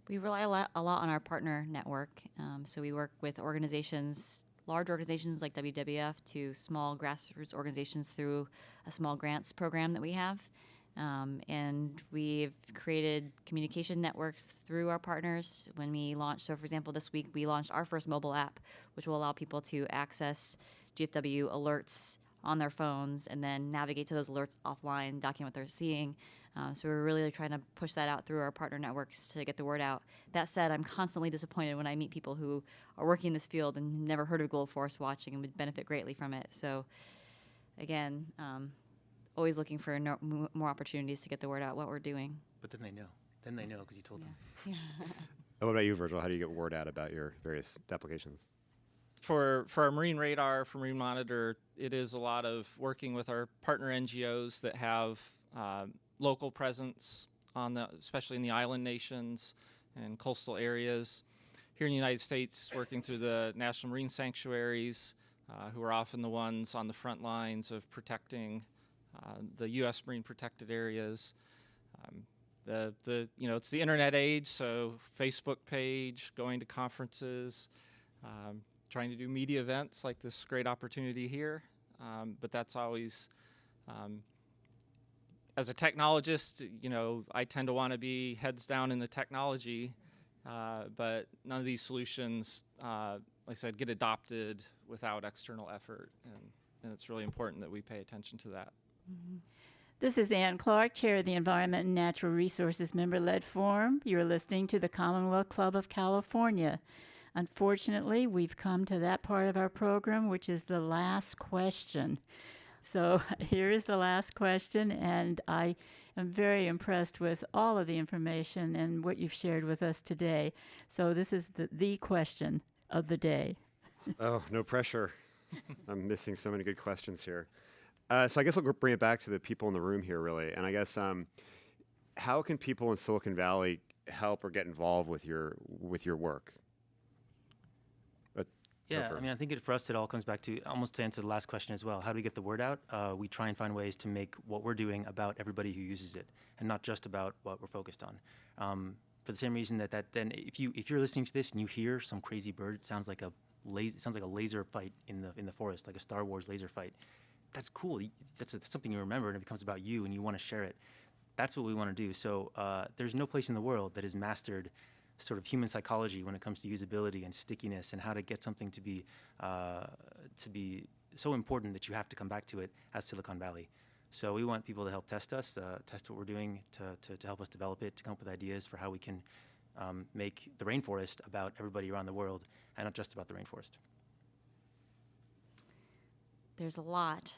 We rely a lot on our partner network. So we work with organizations, large organizations like WWF, to small grassroots organizations through a small grants program that we have. And we've created communication networks through our partners when we launch. So, for example, this week we launched our first mobile app, which will allow people to access GFW alerts on their phones and then navigate to those alerts offline, document what they're seeing. So we're really trying to push that out through our partner networks to get the word out. That said, I'm constantly disappointed when I meet people who are working in this field and never heard of Global Forest Watching and would benefit greatly from it. So, again, always looking for more opportunities to get the word out what we're doing. But then they know. Then they know because you told them. Yeah. What about you, Virgil? How do you get word out about your various applications? For our Marine Radar, for Marine Monitor, it is a lot of working with our partner NGOs that have local presence especially in the island nations and coastal areas. Here in the United States, working through the National Marine Sanctuaries, who are often the ones on the front lines of protecting the U.S. Marine protected areas. It's the internet age, so Facebook page, going to conferences, trying to do media events like this great opportunity here. But that's always, as a technologist, I tend to want to be heads down in the technology, but none of these solutions, like I said, get adopted without external effort. And it's really important that we pay attention to that. Mm-hmm. This is Ann Clark, Chair of the Environment and Natural Resources Member-Led Forum. You're listening to the Commonwealth Club of California. Unfortunately, we've come to that part of our program, which is the last question. So here is the last question, and I am very impressed with all of the information and what you've shared with us today. So this is the question of the day. Oh, no pressure. I'm missing so many good questions here. So I guess I'll bring it back to the people in the room here, really. And I guess how can people in Silicon Valley help or get involved with your work? Yeah, I mean, I think for us it all comes back to, almost to answer the last question as well, how do we get the word out? We try and find ways to make what we're doing about everybody who uses it, and not just about what we're focused on. For the same reason that then if you're listening to this and you hear some crazy bird, it sounds like a laser fight in the forest, like a Star Wars laser fight. That's cool. That's something you remember, and it becomes about you, and you want to share it. That's what we want to do. So there's no place in the world that has mastered sort of human psychology when it comes to usability and stickiness and how to get something to be so important that you have to come back to it as Silicon Valley. So we want people to help test us, test what we're doing, to help us develop it, to come up with ideas for how we can make the rainforest about everybody around the world and not just about the rainforest. There's a lot,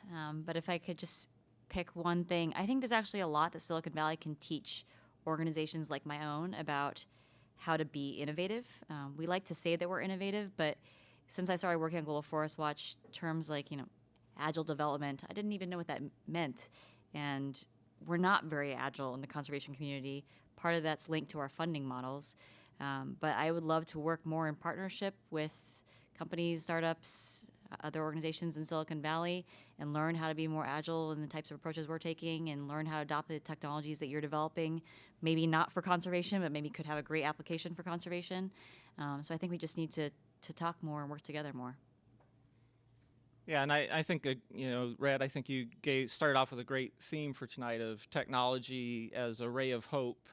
but if I could just pick one thing, I think there's actually a lot that Silicon Valley can teach organizations like my own about how to be innovative. We like to say that we're innovative, but since I started working on Global Forest Watch, terms like, agile development, I didn't even know what that meant. And we're not very agile in the conservation community. Part of that's linked to our funding models. But I would love to work more in partnership with companies, startups, other organizations in Silicon Valley, and learn how to be more agile in the types of approaches we're taking, and learn how to adopt the technologies that you're developing, maybe not for conservation, but maybe could have a great application for conservation. So I think we just need to talk more and work together more. Yeah, and I think, Rhett, I think you started off with a great theme for tonight of technology as a ray of hope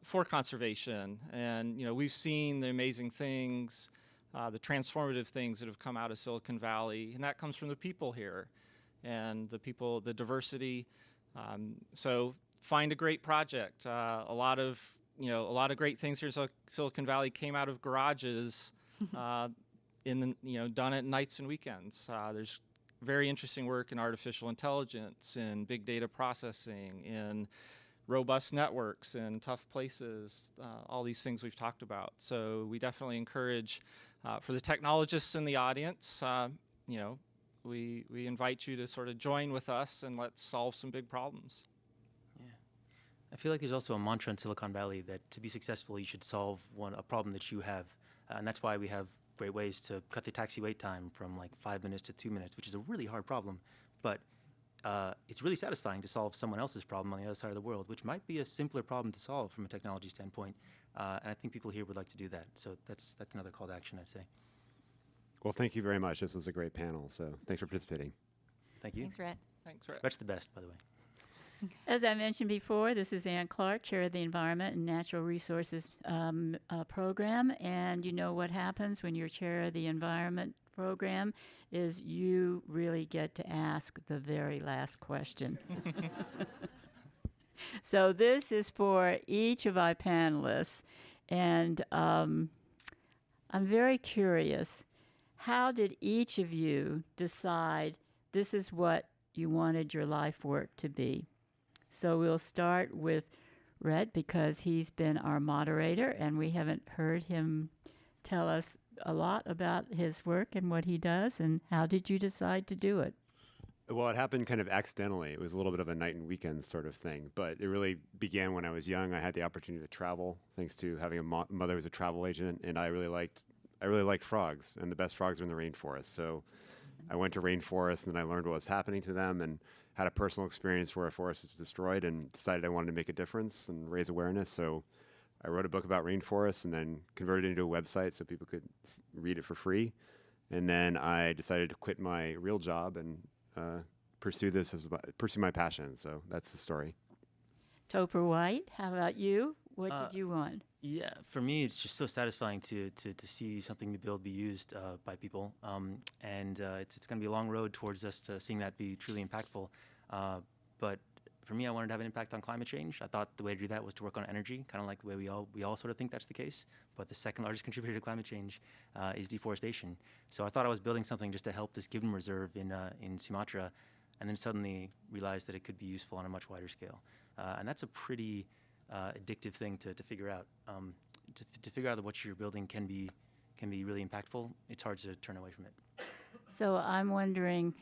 for conservation. And, we've seen the amazing things, the transformative things that have come out of Silicon Valley, and that comes from the people here and the diversity. So find a great project. A lot of a lot of great things here in Silicon Valley came out of garages, done at nights and weekends. There's very interesting work in artificial intelligence, in big data processing, in robust networks in tough places, all these things we've talked about. So we definitely encourage, for the technologists in the audience, we invite you to sort of join with us and let's solve some big problems. Yeah. I feel like there's also a mantra in Silicon Valley that to be successful, you should solve a problem that you have. And that's why we have great ways to cut the taxi wait time from like 5 minutes to 2 minutes, which is a really hard problem. But it's really satisfying to solve someone else's problem on the other side of the world, which might be a simpler problem to solve from a technology standpoint. And I think people here would like to do that. So that's another call to action, I'd say. Well, thank you very much. This was a great panel, so thanks for participating. Thank you. Thanks, Rhett. Thanks, Rhett. That's the best, by the way. As I mentioned before, this is Ann Clark, Chair of the Environment and Natural Resources Program. And you know what happens when you're Chair of the Environment Program is you really get to ask the very last question. So this is for each of our panelists. And I'm very curious, how did each of you decide this is what you wanted your life work to be? So we'll start with Rhett because he's been our moderator and we haven't heard him tell us a lot about his work and what he does. And how did you decide to do it? Well, it happened kind of accidentally. It was a little bit of a night and weekend sort of thing, but it really began when I was young. I had the opportunity to travel thanks to having a mother who was a travel agent, and I really liked frogs, and the best frogs are in the rainforest. So I went to Rainforest and I learned what was happening to them and had a personal experience where a forest was destroyed and decided I wanted to make a difference and raise awareness. So I wrote a book about rainforests and then converted it into a website so people could read it for free. And then I decided to quit my real job and pursue my passion. So that's the story. Topher White, how about you? What did you want? Yeah, for me, it's just so satisfying to see something we build be used by people. And it's going to be a long road towards us to seeing that be truly impactful. But for me, I wanted to have an impact on climate change. I thought the way to do that was to work on energy, kind of like the way we all sort of think that's the case. But the second largest contributor to climate change is deforestation. So I thought I was building something just to help this gibbon reserve in Sumatra, and then suddenly realized that it could be useful on a much wider scale. And that's a pretty addictive thing to figure out. To figure out that what you're building can be really impactful, it's hard to turn away from it. So I'm wondering,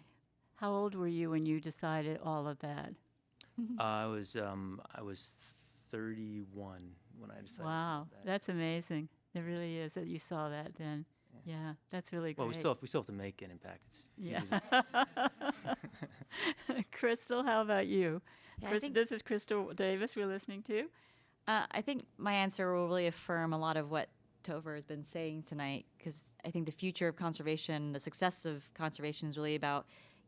how old were you when you decided all of that? I was 31 when I decided. Wow, that's amazing. It really is that you saw that then. Yeah, that's really great. Well, we still have to make an impact. It's yeah. Crystal, how about you? Yeah, This is Crystal Davis we're listening to. I think my answer will really affirm a lot of what Topher has been saying tonight, because I think the future of conservation, the success of conservation is really about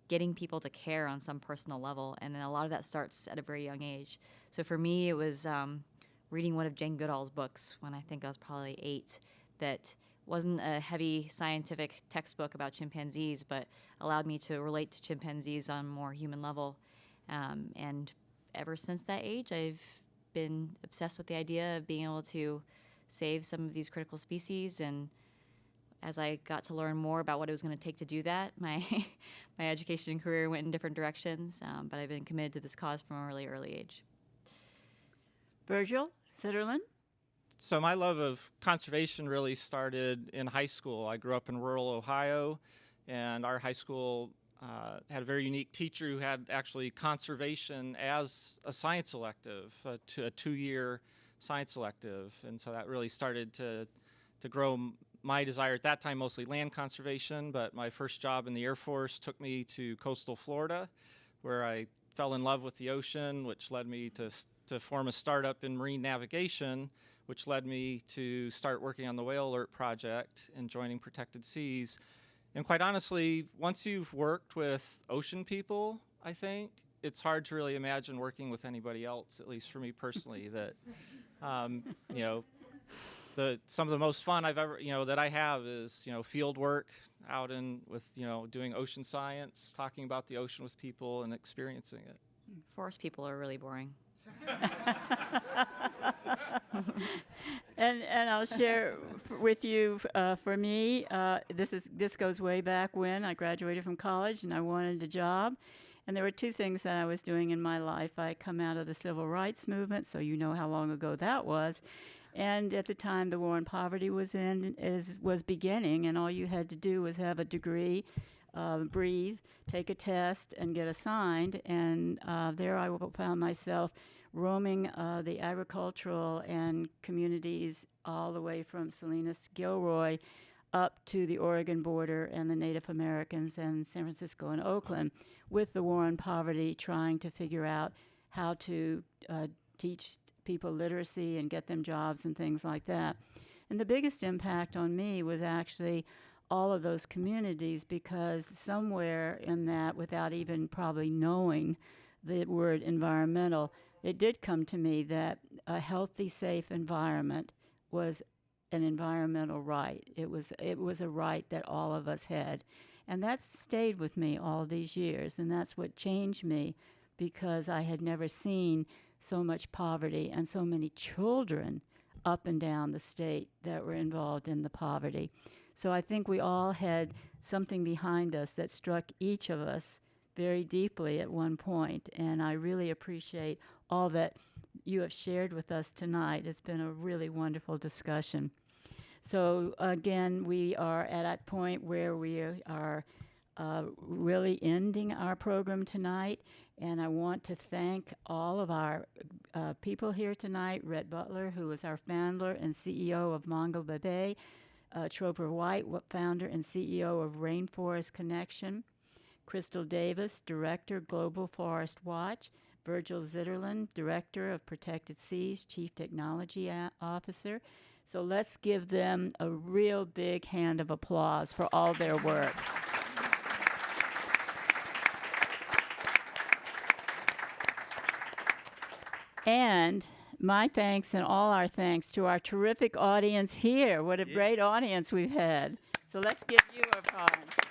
getting people to care on some personal level, and then a lot of that starts at a very young age. So for me, it was reading one of Jane Goodall's books when I think I was probably 8 that wasn't a heavy scientific textbook about chimpanzees, but allowed me to relate to chimpanzees on a more human level. And ever since that age, I've been obsessed with the idea of being able to save some of these critical species. And as I got to learn more about what it was going to take to do that, my education and career went in different directions, but I've been committed to this cause from a really early age. Virgil, Zetterlind? So my love of conservation really started in high school. I grew up in rural Ohio, and our high school had a very unique teacher who had actually conservation as a science elective, a 2-year science elective. And so that really started to grow my desire at that time, mostly land conservation, but my first job in the Air Force took me to coastal Florida, where I fell in love with the ocean, which led me to form a startup in marine navigation, which led me to start working on the Whale Alert Project and joining Protected Seas. And quite honestly, once you've worked with ocean people, I think, it's hard to really imagine working with anybody else, at least for me personally, that, some of the most fun I've ever, that I have is, field work out doing ocean science, talking about the ocean with people and experiencing it. Forest people are really boring. And I'll share with you, for me, this goes way back when I graduated from college and I wanted a job. And there were two things that I was doing in my life. I come out of the civil rights movement, so you know how long ago that was. And at the time, the war on poverty was beginning, and all you had to do was have a degree, breathe, take a test, and get assigned. And there I found myself roaming the agricultural and communities all the way from Salinas, Gilroy, up to the Oregon border and the Native Americans and San Francisco and Oakland, with the war on poverty, trying to figure out how to teach people literacy and get them jobs and things like that. And the biggest impact on me was actually all of those communities, because somewhere in that, without even probably knowing the word environmental, it did come to me that a healthy, safe environment was an environmental right. It was a right that all of us had. And that's stayed with me all these years, and that's what changed me, because I had never seen so much poverty and so many children up and down the state that were involved in the poverty. So I think we all had something behind us that struck each of us very deeply at one point, and I really appreciate all that you have shared with us tonight. It's been a really wonderful discussion. So again, we are at that point where we are really ending our program tonight, and I want to thank all of our people here tonight. Rhett Butler, who is our founder and CEO of Mongabay, Topher White, founder and CEO of Rainforest Connection, Crystal Davis, Director, Global Forest Watch, Virgil Zetterlind, Director of Protected Seas, Chief Technology Officer. So let's give them a real big hand of applause for all their work. And my thanks and all our thanks to our terrific audience here. What a great audience we've had. So let's give you a applause.